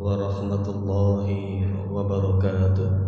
warahmatullahi wabarakatuh.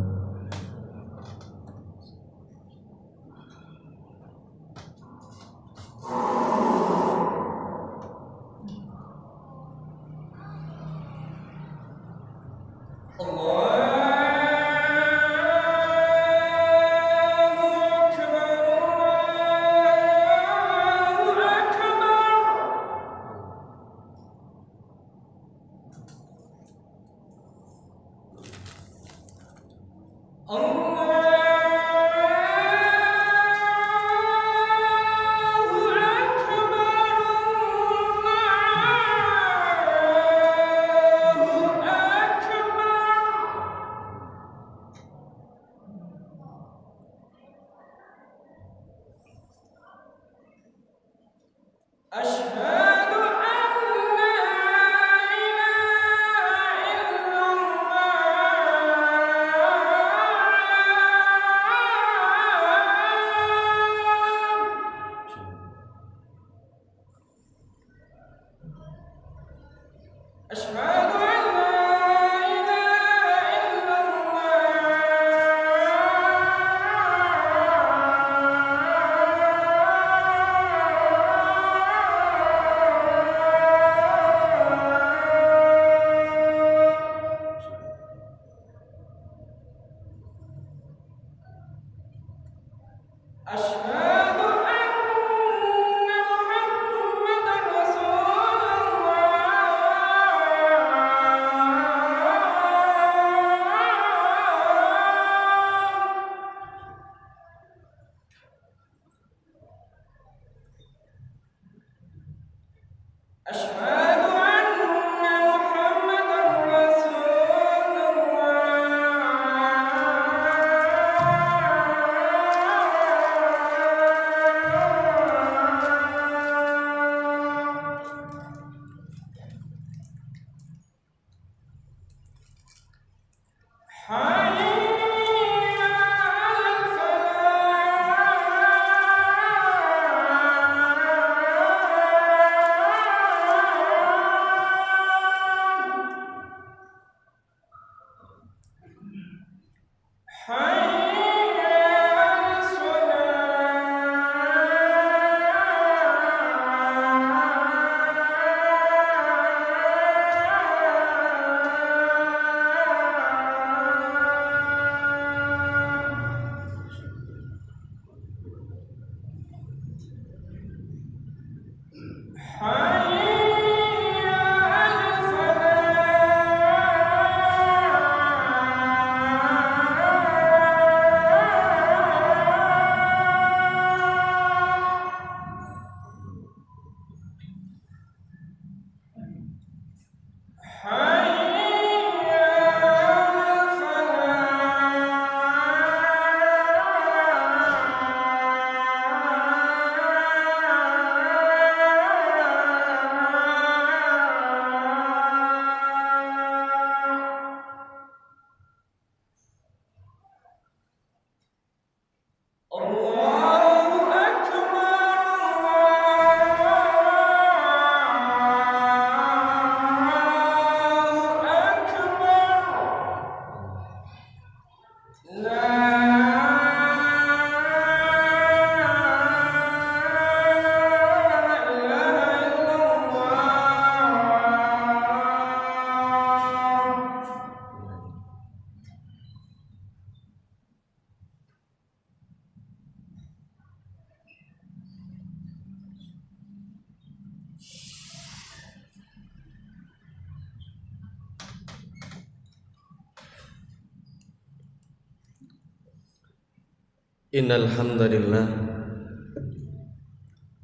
Innal hamdalillah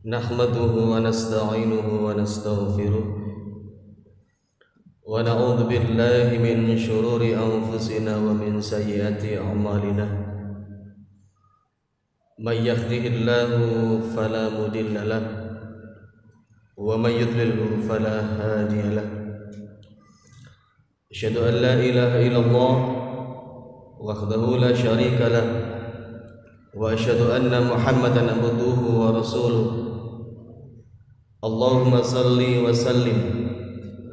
nahmaduhu wa nasta'inuhu wa nastaghfiruh wa na'udzu billahi min shururi anfusina wa min sayyiati a'malina. May yahdihillahu fala mudilla lahu wa may yudlilhu fala hadiya lahu. Asyhadu an la ilaha illallah wahdahu la syarika lahu وأشهد أن محمدا عبده ورسوله اللهم صل وسلم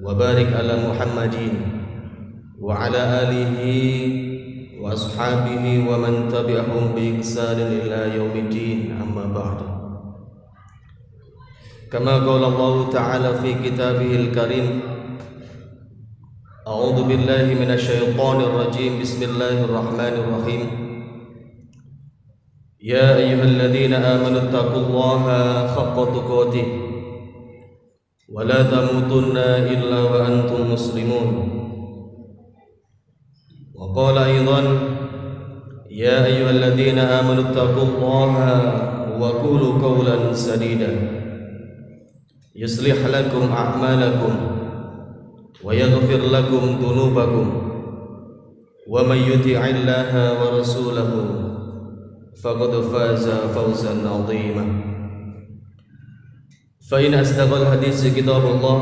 وبارك على محمد وعلى آله وأصحابه ومن تبعهم بإحسان إلى يوم الدين أما بعد كما قال الله تعالى في كتابه الكريم أعوذ بالله من الشيطان الرجيم بسم الله الرحمن الرحيم يا أيها الذين آمنوا اتقوا الله حق تقاته ولا تموتن إلا وأنتم مسلمون وقال أيضا يا أيها الذين آمنوا اتقوا الله وقولوا قولا سديدا يصلح لكم أعمالكم ويغفر لكم ذنوبكم ومن يطع الله ورسوله فقد فاز فوزا عظيما فإن أصدق الحديث كتاب الله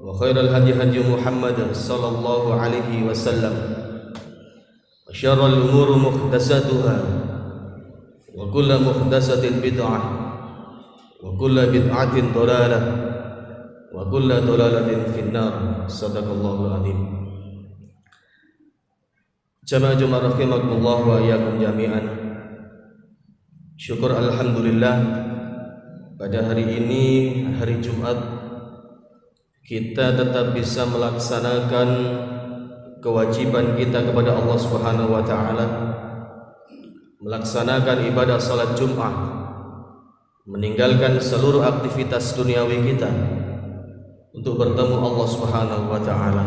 وخير الهدي هدي محمد صلى الله عليه وسلم وشر الأمور محدثاتها وكل محدثة بدعة وكل بدعة ضلالة وكل ضلالة في النار صدق الله العظيم. Jamaah rahimakumullah wa iyyakum jami'an. Syukur alhamdulillah pada hari ini, hari Jumat, kita tetap bisa melaksanakan kewajiban kita kepada Allah Subhanahu wa taala, melaksanakan ibadah salat Jumat, meninggalkan seluruh aktivitas duniawi kita untuk bertemu Allah Subhanahu wa taala.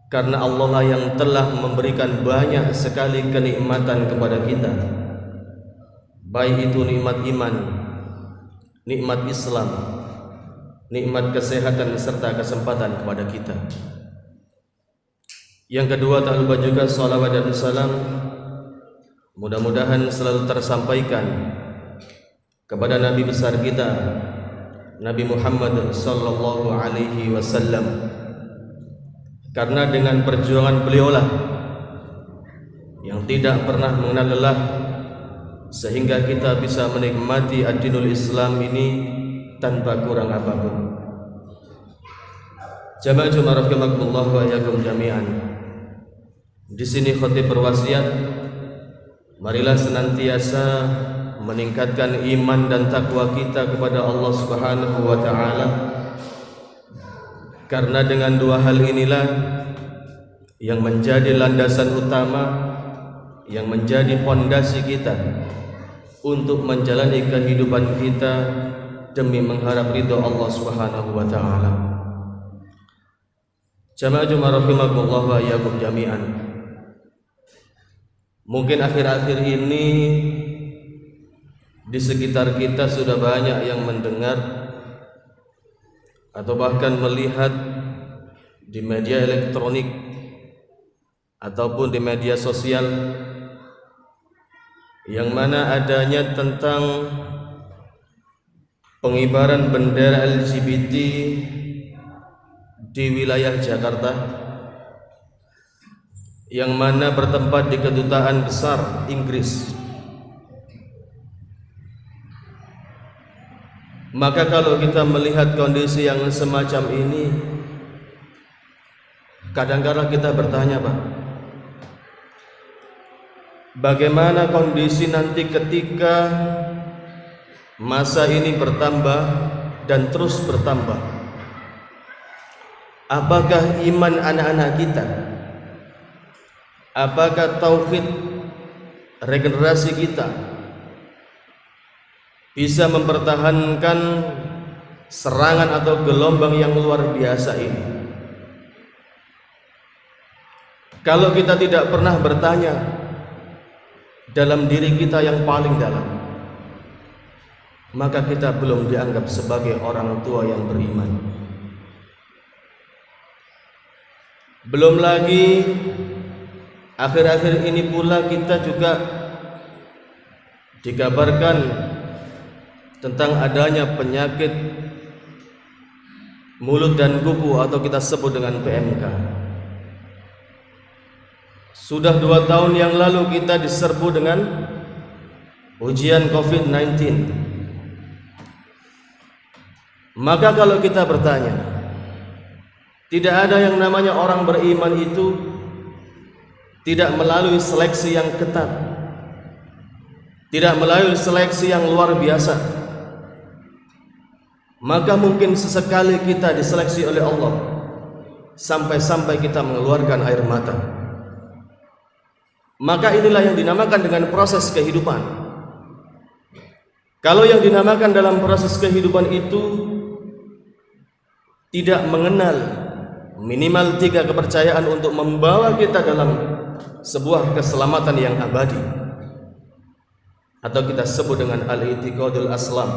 Karena Allah lah yang telah memberikan banyak sekali kenikmatan kepada kita, baik itu nikmat iman, nikmat Islam, nikmat kesehatan serta kesempatan kepada kita. Yang kedua, tak lupa juga salawat dan salam mudah-mudahan selalu tersampaikan kepada Nabi besar kita, Nabi Muhammad sallallahu alaihi wasallam. Karena dengan perjuangan beliaulah yang tidak pernah mengenal lelah, sehingga kita bisa menikmati ad-dinul Islam ini tanpa kurang apapun. Jamaah rahimakumullah wa iyyakum jami'an. Di sini khatib berwasiat, marilah senantiasa meningkatkan iman dan takwa kita kepada Allah Subhanahu wa taala. Karena dengan dua hal inilah yang menjadi landasan utama, yang menjadi pondasi kita untuk menjalani kehidupan kita demi mengharap ridha Allah Subhanahu wa taala. Jamaah rahimakumullah wa iyyakum jami'an. Mungkin akhir-akhir ini di sekitar kita sudah banyak yang mendengar atau bahkan melihat di media elektronik ataupun di media sosial yang mana adanya tentang pengibaran bendera LGBT di wilayah Jakarta, yang mana bertempat di Kedutaan Besar Inggris. Maka kalau kita melihat kondisi yang semacam ini, kadang-kadang kita bertanya, Pak, bagaimana kondisi nanti ketika masa ini bertambah dan terus bertambah? Apakah iman anak-anak kita, apakah tauhid regenerasi kita bisa mempertahankan serangan atau gelombang yang luar biasa ini? Kalau kita tidak pernah bertanya dalam diri kita yang paling dalam, maka kita belum dianggap sebagai orang tua yang beriman. Belum lagi akhir-akhir ini pula kita juga dikabarkan tentang adanya penyakit mulut dan kuku atau kita sebut dengan PMK. Sudah 2 tahun yang lalu kita diserbu dengan ujian COVID-19. Maka kalau kita bertanya, tidak ada yang namanya orang beriman itu tidak melalui seleksi yang ketat, tidak melalui seleksi yang luar biasa. Maka mungkin sesekali kita diseleksi oleh Allah sampai-sampai kita mengeluarkan air mata. Maka inilah yang dinamakan dengan proses kehidupan. Kalau yang dinamakan dalam proses kehidupan itu tidak mengenal minimal 3 kepercayaan untuk membawa kita dalam sebuah keselamatan yang abadi, atau kita sebut dengan al-i'tiqadul aslam,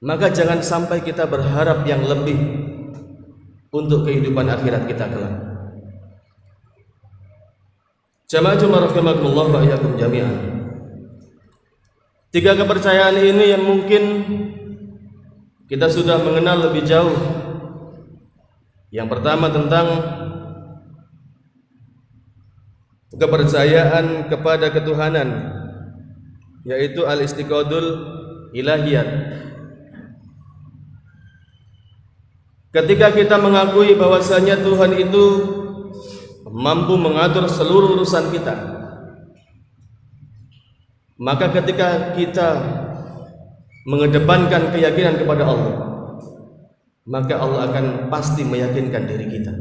maka jangan sampai kita berharap yang lebih untuk kehidupan akhirat kita kelak. Jamaah rahimakumullah wa iyyakum jami'an. 3 kepercayaan ini yang mungkin kita sudah mengenal lebih jauh. Yang pertama tentang kepercayaan kepada ketuhanan, yaitu al-istiqadul ilahiyat. Ketika kita mengakui bahwasanya Tuhan itu mampu mengatur seluruh urusan kita, maka ketika kita mengedepankan keyakinan kepada Allah, maka Allah akan pasti meyakinkan diri kita.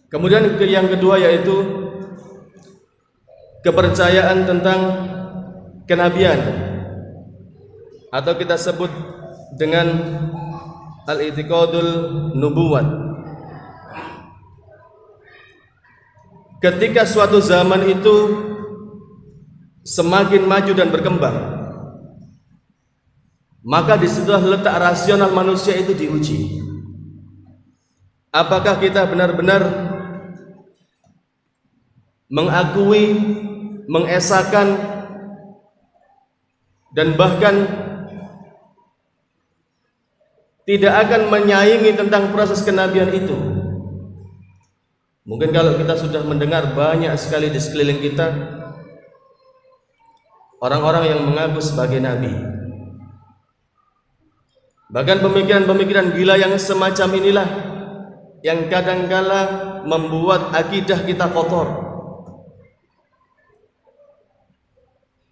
Kemudian yang kedua yaitu kepercayaan tentang kenabian, atau kita sebut dengan al-i'tiqadul nubuwat. Ketika suatu zaman itu semakin maju dan berkembang, maka disitulah letak rasional manusia itu diuji. Apakah kita benar-benar mengakui, mengesahkan, dan bahkan tidak akan menyaingi tentang proses kenabian itu. Mungkin kalau kita sudah mendengar banyak sekali di sekeliling kita orang-orang yang mengaku sebagai nabi. Bahkan pemikiran-pemikiran gila yang semacam inilah yang kadangkala membuat akidah kita kotor.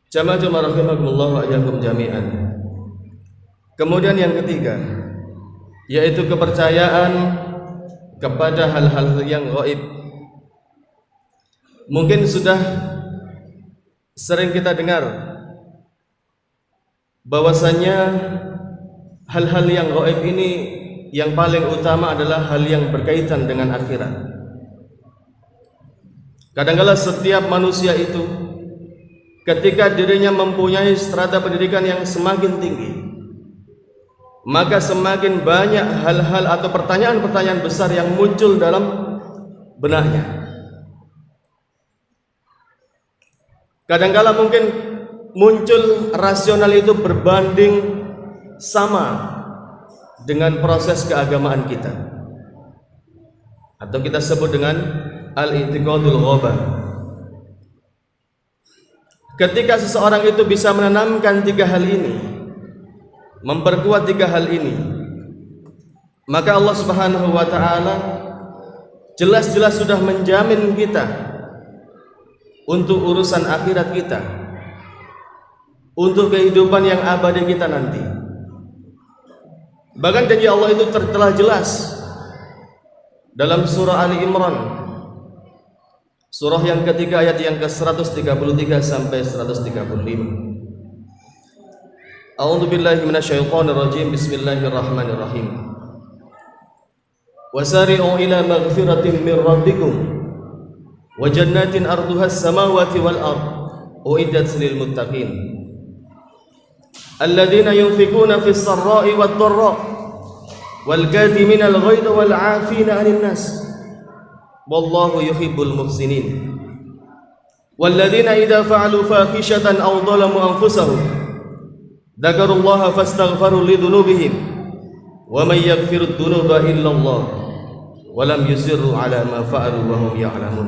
Jamaah rahimakumullah wa iyyakum jami'an. Kemudian yang ketiga yaitu kepercayaan kepada hal-hal yang gaib. Mungkin sudah sering kita dengar bahwasanya hal-hal yang gaib ini yang paling utama adalah hal yang berkaitan dengan akhirat. Kadang-kala setiap manusia itu ketika dirinya mempunyai strata pendidikan yang semakin tinggi, maka semakin banyak hal-hal atau pertanyaan-pertanyaan besar yang muncul dalam benaknya. Kadang-kala mungkin muncul rasional itu berbanding sama dengan proses keagamaan kita, atau kita sebut dengan al-i'tiqadul ghabah. Ketika seseorang itu bisa menanamkan 3 hal ini, memperkuat 3 hal ini, maka Allah Subhanahu wa ta'ala jelas-jelas sudah menjamin kita untuk urusan akhirat kita, untuk kehidupan yang abadi kita nanti. Bahkan janji Allah itu telah jelas dalam surah Ali Imran, surah yang ketiga ayat yang ke-133 sampai 135. A'udzu billahi minasyaitonir rajim. Bismillahirrahmanirrahim. Wasari'u ila maghfiratin min rabbikum wa jannatin arduha as-samawati wal ard uiddat lil muttaqin alladziina yunfikuna fis sarra'i wad dharra wal kadhimina al ghaidha wal 'aafina 'anil nas wallahu yuhibbul muhsinin walladziina idza fa'alu fahishatan aw dhalamu anfusahum dzakarullaha fastaghfaru lidunubihim wa may yaghfirud dunuba illallah wa lam yusirru ala ma fa'alu wa hum ya'lamun.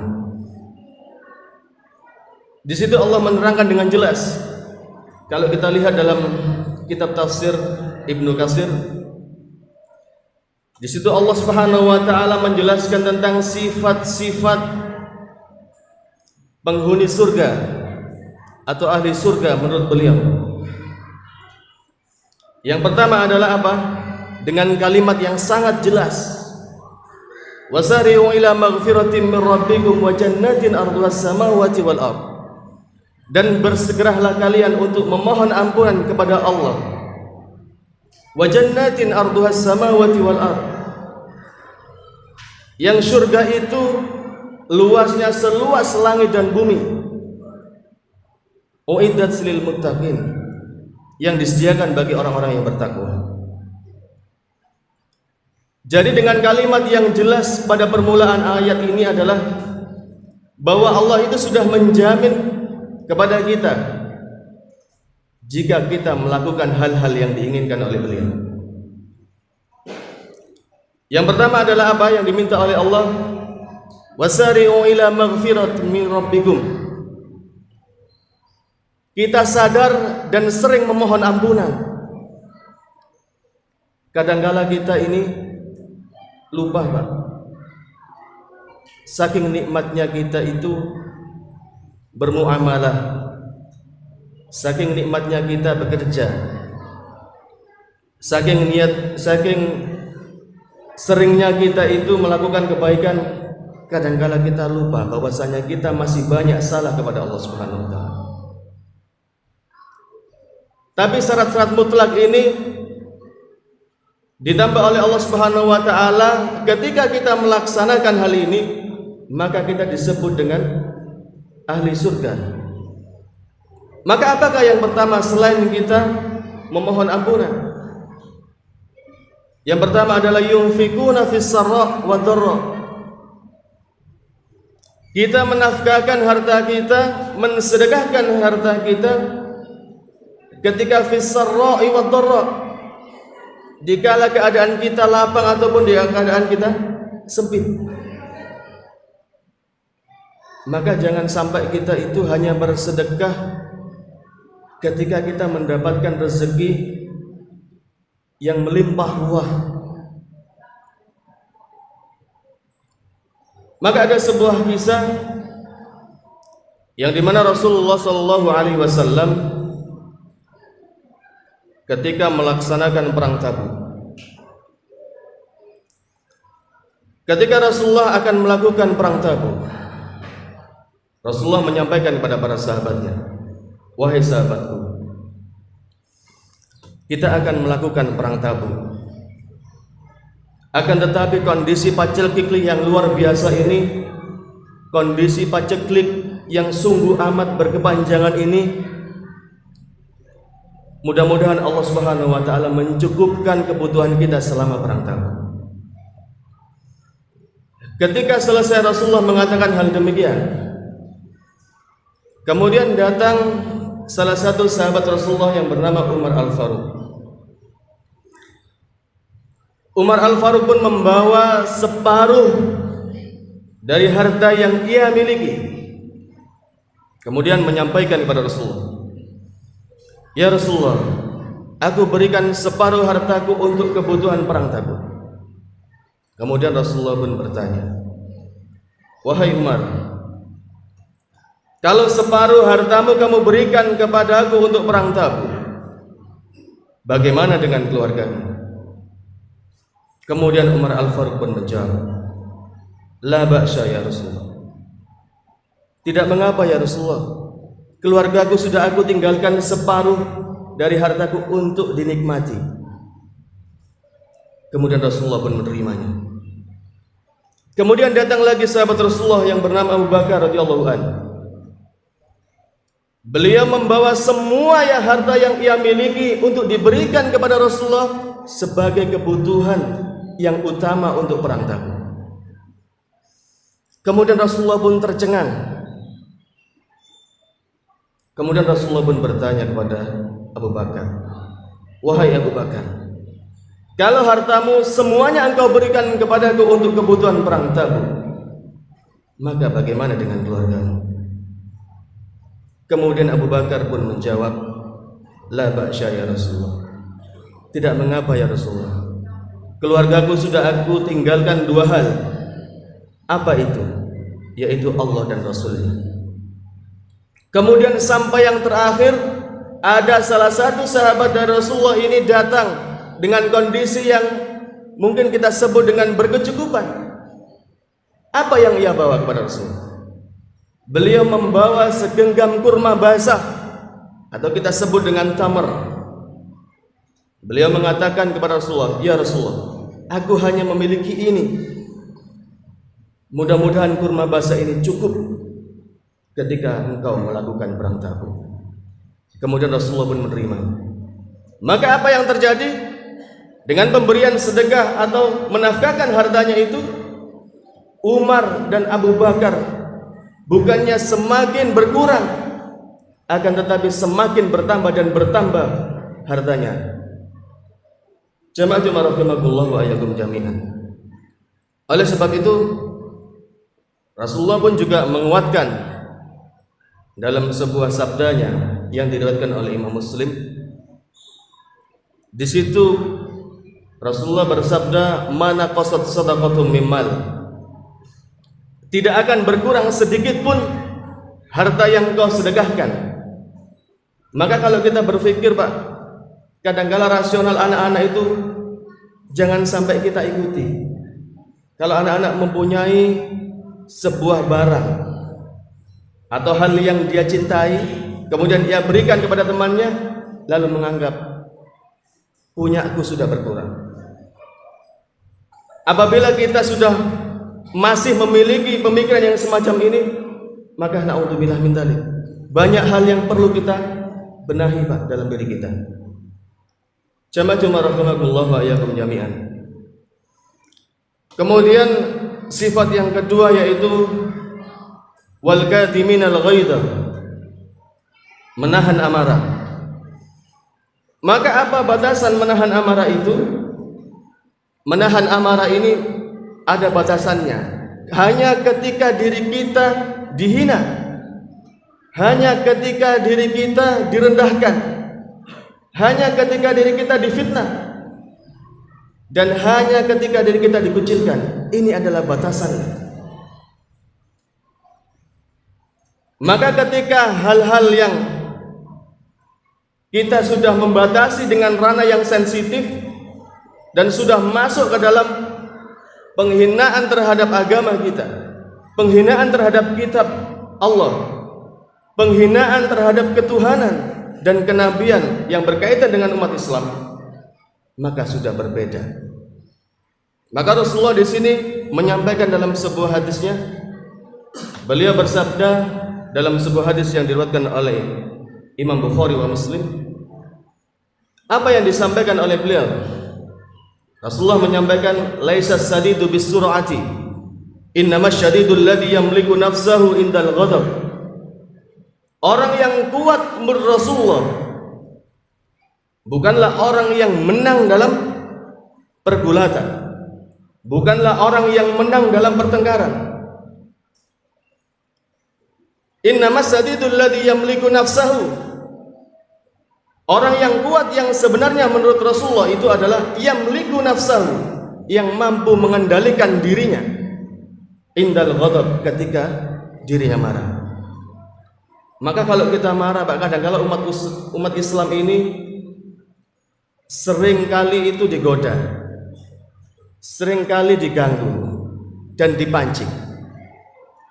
Di situ Allah menerangkan dengan jelas. Kalau kita lihat dalam kitab tafsir Ibnu Katsir, di situ Allah Subhanahu wa taala menjelaskan tentang sifat-sifat penghuni surga atau ahli surga menurut beliau. Yang pertama adalah apa? Dengan kalimat yang sangat jelas. Wasari'u ila maghfiratin min rabbikum wa jannatin arduhas samawati wal ardh. Dan bersegeralah kalian untuk memohon ampunan kepada Allah. Wa jannatin arduhas samawati wal ardh. Yang surga itu luasnya seluas langit dan bumi. Uiddat lil muttaqin, yang disediakan bagi orang-orang yang bertakwa. Jadi dengan kalimat yang jelas pada permulaan ayat ini adalah bahwa Allah itu sudah menjamin kepada kita jika kita melakukan hal-hal yang diinginkan oleh beliau. Yang pertama adalah apa yang diminta oleh Allah? Wasari'u ila maghfiratin min rabbikum. Kita sadar dan sering memohon ampunan. Kadangkala kita ini lupa, Pak. Saking nikmatnya kita itu bermuamalah, saking nikmatnya kita bekerja, saking seringnya kita itu melakukan kebaikan, kadangkala kita lupa bahwasanya kita masih banyak salah kepada Allah Subhanahu wa taala. Tapi syarat-syarat mutlak ini ditambah oleh Allah Subhanahu wa taala. Ketika kita melaksanakan hal ini, maka kita disebut dengan ahli surga. Maka apakah yang pertama selain kita memohon ampunan? Yang pertama adalah yunfikuna fis sarra wa dharra. Kita menafkahkan harta kita, mensedekahkan harta kita ketika fis sarra wa dharra, dikala keadaan kita lapang ataupun di keadaan kita sempit. Maka jangan sampai kita itu hanya bersedekah ketika kita mendapatkan rezeki yang melimpah ruah. Maka ada sebuah kisah yang dimana Rasulullah Shallallahu Alaihi Wasallam ketika melaksanakan perang Tabuk, ketika Rasulullah akan melakukan perang Tabuk, Rasulullah menyampaikan kepada para sahabatnya, wahai sahabatku, kita akan melakukan perang Tabuk. Akan tetapi kondisi paceklik yang luar biasa ini, kondisi paceklik yang sungguh amat berkepanjangan ini, mudah-mudahan Allah Subhanahu wa taala mencukupkan kebutuhan kita selama perang Tabuk. Ketika selesai Rasulullah mengatakan hal demikian, kemudian datang salah satu sahabat Rasulullah yang bernama Umar Al-Faruq. Umar Al-Faruq pun membawa separuh dari harta yang ia miliki. Kemudian menyampaikan kepada Rasulullah, ya Rasulullah, aku berikan separuh hartaku untuk kebutuhan perang Tabuk. Kemudian Rasulullah pun bertanya, wahai Umar, kalau separuh hartamu kamu berikan kepadaku untuk perang Tabuk, bagaimana dengan keluargamu? Kemudian Umar Al-Faruq pun menjawab, la ba'sya ya Rasulullah. Tidak mengapa ya Rasulullah, keluargaku sudah aku tinggalkan separuh dari hartaku untuk dinikmati. Kemudian Rasulullah pun menerimanya. Kemudian datang lagi sahabat Rasulullah yang bernama Abu Bakar radhiyallahu anhu. Beliau membawa semua harta yang ia miliki untuk diberikan kepada Rasulullah sebagai kebutuhan yang utama untuk perang Tabuk. Kemudian Rasulullah pun tercengang. Kemudian Rasulullah pun bertanya kepada Abu Bakar, wahai Abu Bakar, kalau hartamu semuanya engkau berikan kepadaku untuk kebutuhan perang Tabuk, maka bagaimana dengan keluargamu? Kemudian Abu Bakar pun menjawab, la ba'sya ya Rasulullah, tidak mengapa ya Rasulullah, keluargaku sudah aku tinggalkan dua hal. Apa itu? Yaitu Allah dan Rasulnya. Kemudian sampai yang terakhir, ada salah satu sahabat dari Rasulullah ini datang dengan kondisi yang mungkin kita sebut dengan berkecukupan. Apa yang ia bawa kepada Rasulullah? Beliau membawa segenggam kurma basah, atau kita sebut dengan tamar. Beliau mengatakan kepada Rasulullah, ya Rasulullah, aku hanya memiliki ini. Mudah-mudahan kurma basah ini cukup ketika engkau melakukan perang Tabuk. Kemudian Rasulullah pun menerima. Maka apa yang terjadi? Dengan pemberian sedekah atau menafkahkan hartanya itu, Umar dan Abu Bakar bukannya semakin berkurang, akan tetapi semakin bertambah dan bertambah hartanya. Jamaah rahimakumullah wa iyyakum jami'an. Oleh sebab itu, Rasulullah pun juga menguatkan dalam sebuah sabdanya yang diriwayatkan oleh Imam Muslim. Di situ Rasulullah bersabda, "Mana qasat shadaqatum mimmal." Tidak akan berkurang sedikit pun harta yang kau sedekahkan. Maka kalau kita berpikir, Pak, kadang-kala rasional anak-anak itu jangan sampai kita ikuti. Kalau anak-anak mempunyai sebuah barang atau hal yang dia cintai, kemudian ia berikan kepada temannya, lalu menganggap punyaku sudah berkurang. Apabila kita sudah masih memiliki pemikiran yang semacam ini, maka na'udzubillah min dzalik, banyak hal yang perlu kita benahi, Pak, dalam diri kita. Jamaah rahimakumullah wa iyyakum jami'an. Kemudian sifat yang kedua yaitu wal kadhiminal ghaidha, menahan amarah. Maka apa batasan menahan amarah itu? Menahan amarah ini ada batasannya. Hanya ketika diri kita dihina, hanya ketika diri kita direndahkan, hanya ketika diri kita difitnah, dan hanya ketika diri kita dikucilkan. Ini adalah batasannya. Maka ketika hal-hal yang kita sudah membatasi dengan ranah yang sensitif dan sudah masuk ke dalam penghinaan terhadap agama kita, penghinaan terhadap kitab Allah, penghinaan terhadap ketuhanan dan kenabian yang berkaitan dengan umat Islam, maka sudah berbeda. Maka Rasulullah di sini menyampaikan dalam sebuah hadisnya, beliau bersabda dalam sebuah hadis yang diriwayatkan oleh Imam Bukhari wa Muslim. Apa yang disampaikan oleh beliau? Rasulullah menyampaikan, laisa sadidu bisur'ati, innamas syadidul ladzi yamliku nafsahu indal ghadab. Orang yang kuat menurut Rasulullah bukanlah orang yang menang dalam pergulatan, bukanlah orang yang menang dalam pertengkaran. Innamas sadidul ladzi yamliku nafsahu. Orang yang kuat yang sebenarnya menurut Rasulullah itu adalah yamliku nafsahu, yang mampu mengendalikan dirinya indal ghadab, ketika dirinya marah. Maka kalau kita marah, Pak, kadang-kala umat Islam ini sering kali itu digoda, sering kali diganggu dan dipancing.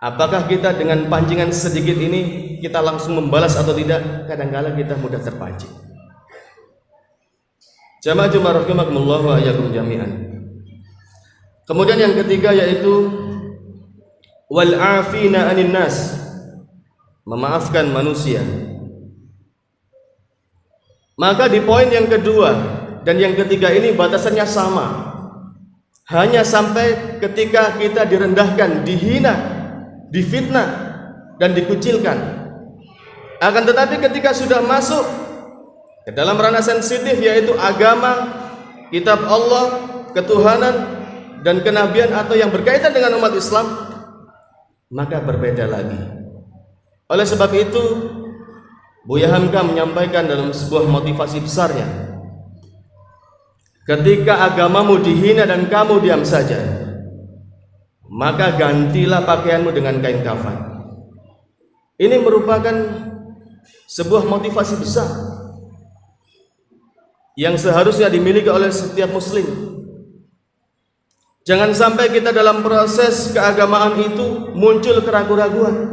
Apakah kita dengan pancingan sedikit ini kita langsung membalas atau tidak? Kadang-kala kita mudah terpancing. Jamaah rahimakumullah wa iyyakum jami'an. Kemudian yang ketiga yaitu wal afina 'anil nas, memaafkan manusia. Maka di poin yang kedua dan yang ketiga ini batasannya sama. Hanya sampai ketika kita direndahkan, dihina, difitnah dan dikucilkan. Akan tetapi ketika sudah masuk ke dalam ranah sensitif yaitu agama, kitab Allah, ketuhanan dan kenabian atau yang berkaitan dengan umat Islam, maka berbeda lagi. Oleh sebab itu, Buya Hamka menyampaikan dalam sebuah motivasi besarnya, ketika agamamu dihina dan kamu diam saja, maka gantilah pakaianmu dengan kain kafan. Ini merupakan sebuah motivasi besar yang seharusnya dimiliki oleh setiap muslim. Jangan sampai kita dalam proses keagamaan itu muncul keraguan-raguan.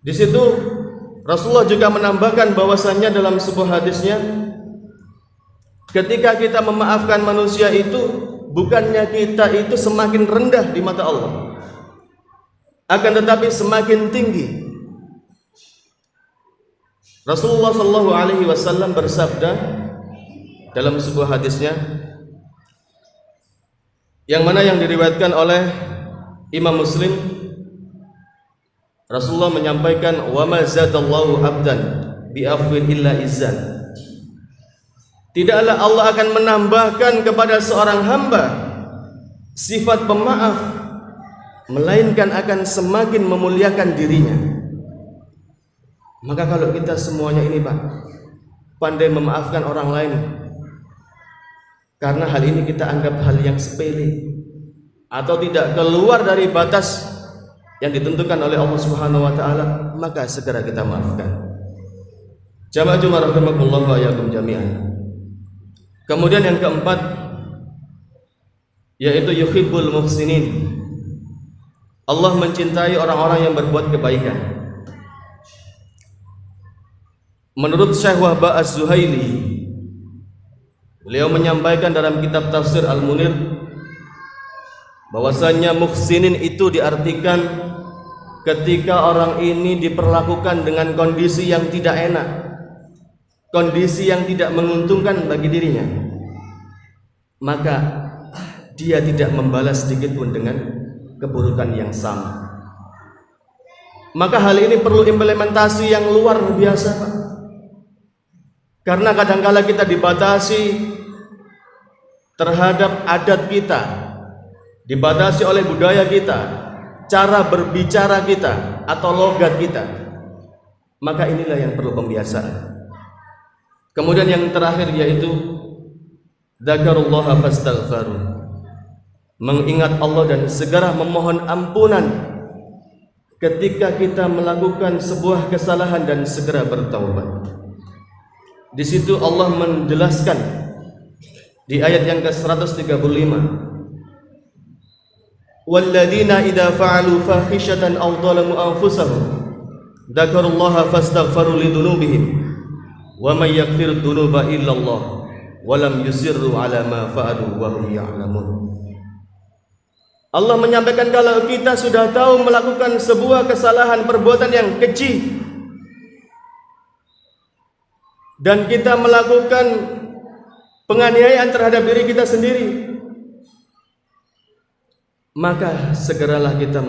Di situ Rasulullah juga menambahkan bahwasannya dalam sebuah hadisnya, ketika kita memaafkan manusia itu, bukannya kita itu semakin rendah di mata Allah, akan tetapi semakin tinggi. Rasulullah Shallallahu Alaihi Wasallam bersabda dalam sebuah hadisnya, yang mana yang diriwayatkan oleh Imam Muslim, Rasulullah menyampaikan, wa ma zadallahu abdan bi afwin illa izzan. Tidaklah Allah akan menambahkan kepada seorang hamba sifat pemaaf, melainkan akan semakin memuliakan dirinya. Maka kalau kita semuanya ini Pak, pandai memaafkan orang lain, karena hal ini kita anggap hal yang sepele atau tidak keluar dari batas yang ditentukan oleh Allah Subhanahu wa taala, maka segera kita maafkan. Jamaah Jumat rahimakumullah wa iyyakum jami'an. Kemudian yang keempat, yaitu yuhibbul muhsinin. Allah mencintai orang-orang yang berbuat kebaikan. Menurut Syekh Wahbah Az-Zuhaili, beliau menyampaikan dalam kitab tafsir Al-Munir bahwasanya muhsinin itu diartikan ketika orang ini diperlakukan dengan kondisi yang tidak enak, kondisi yang tidak menguntungkan bagi dirinya, maka dia tidak membalas sedikit pun dengan keburukan yang sama. Maka hal ini perlu implementasi yang luar biasa Pak. Karena kadangkala kita dibatasi terhadap adat kita, dibatasi oleh budaya kita, cara berbicara kita atau logat kita. Maka inilah yang perlu pembiasaan. Kemudian yang terakhir yaitu dzakarullaha fastaghfaru, mengingat Allah dan segera memohon ampunan ketika kita melakukan sebuah kesalahan dan segera bertaubat. Di situ Allah menjelaskan di ayat yang ke-135, walladzina idza fa'alu fahishatan aw dhalamu anfusahum dzakarullaha fastaghfaru lidzunubihim wa may yaghfiru dzunuba illallah wa lam yusirru ala ma fa'alu wa hum ya'lamun. Allah menyampaikan kalau kita sudah tahu melakukan sebuah kesalahan, perbuatan yang keji, dan kita melakukan penganiayaan terhadap diri kita sendiri, maka segeralah kita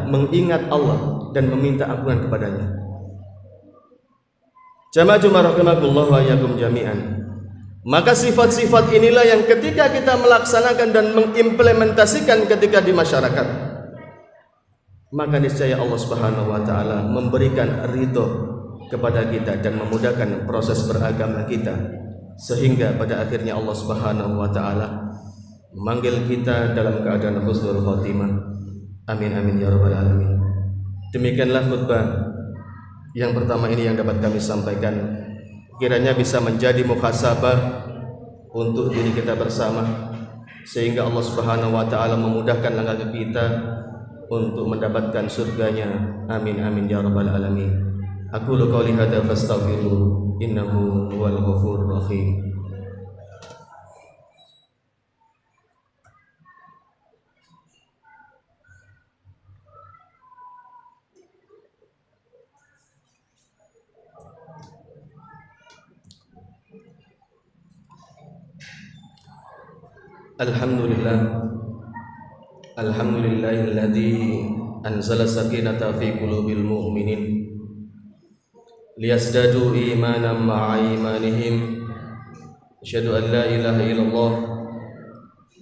mengingat Allah dan meminta ampunan kepadanya. Jamaah Jumat rahimakumullah wa iyyakum jami'an. Maka sifat-sifat inilah yang ketika kita melaksanakan dan mengimplementasikan ketika di masyarakat, maka niscaya Allah Subhanahu wa taala memberikan ridho kepada kita dan memudahkan proses beragama kita, sehingga pada akhirnya Allah Subhanahu wa taala memanggil kita dalam keadaan husnul khotimah. Amin amin ya rabbal alamin. Demikianlah khutbah yang pertama ini yang dapat kami sampaikan. Kiranya bisa menjadi muhasabah untuk diri kita bersama, sehingga Allah Subhanahu wa taala memudahkan langkah kita untuk mendapatkan surganya. Amin amin ya rabbal alamin. Aqulu qouli hadza fastaghfiruhu innahu huwal ghafurur rahim. Alhamdulillahilladzi anzala sakinata fi qulubil mu'minin liyazdadu imanan ma'a imanihim Asyhadu an la ilaha illallah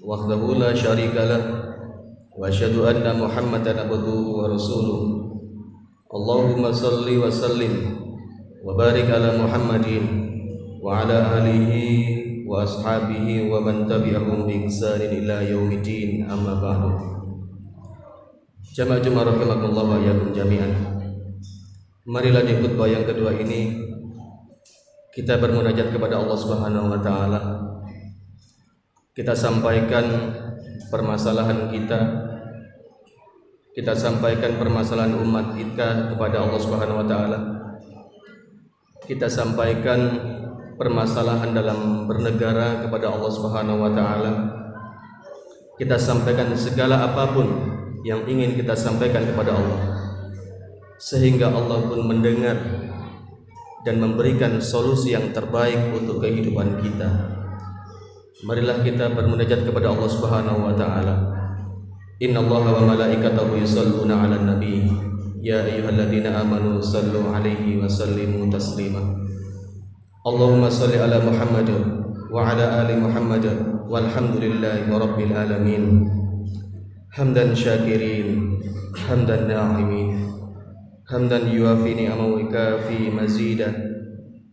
wahdahu la syarika lah wa asyhadu anna Muhammadan abduhu wa rasuluh. Allahumma salli wa sallim wa barik ala Muhammadin wa ala alihi wa ashabihi wa man tabi'ahum bi ihsanin ila yaumiddin, amma ba'du. Jamaah Jumat rahimakumullah wa iyyakum jami'an. Marilah di khutbah yang kedua ini kita bermunajat kepada Allah Subhanahu wa taala. Kita sampaikan permasalahan kita. Kita sampaikan permasalahan umat kita kepada Allah Subhanahu wa taala. Kita sampaikan permasalahan dalam bernegara kepada Allah Subhanahu wa taala. Kita sampaikan segala apapun yang ingin kita sampaikan kepada Allah, sehingga Allah pun mendengar dan memberikan solusi yang terbaik untuk kehidupan kita. Marilah kita bermunajat kepada Allah Subhanahu wa taala. Innallaha wa malaikatahu yusholluna 'alan nabi ya ayyuhalladzina amanu shallu 'alaihi wa sallimu taslima. Allahumma shalli 'ala Muhammad wa 'ala ali Muhammad walhamdulillahi rabbil alamin. Hamdan syakirin, hamdan na'imin, hamdan yuafi ni'amahu wa yukafi mazida.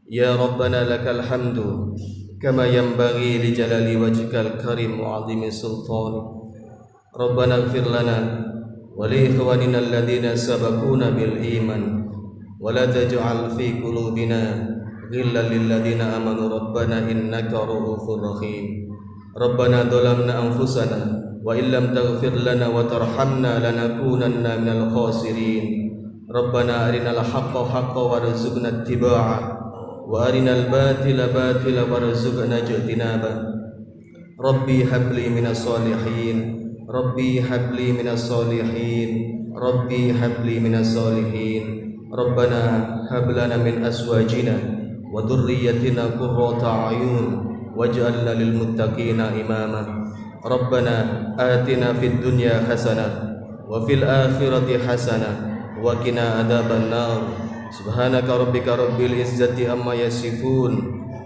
Ya Rabbana lakal hamdu kama yanbaghi li jalali wajhikal karim wa 'azimi sultani. Rabbana ighfir lana wa li ikhwanina alladhina sabaquna bil iman wa la taj'al fi qulubina ghillan lil ladzina amanu rabbana innaka ra'ufur rahim. Rabbana dhalamna anfusana wa illam taghfir lana wa tarhamna lanakunanna minal khasirin. Rabbana arinal haqqa haqqan warzuqna ittiba'ah wa arinal batila batila warzuqna ijtinabah. Rabbi habli minas solihin, Rabbi habli minas solihin, Rabbi habli minas solihin. Rabbana hab lana min azwajina wa dhurriyyatina qurrata a'yun waj'alna lil muttaqina imama. Rabbana atina fid dunya hasanah wa fil akhirati hasanah wa qina adzabannar. Subhanaka rabbika rabbil izzati amma yasifun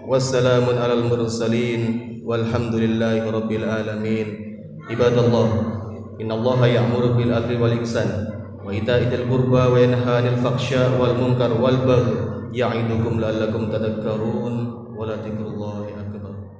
wassalamun alal mursalin walhamdulillahi rabbil alamin. Ibadallah, innallaha ya'muru bil adli wal ihsan wa ita'i dzil qurba wa yanha 'anil fahsya'i wal munkar wal baghi ya'idukum la'allakum tadhakkarun wa la dzikrullahi akbar.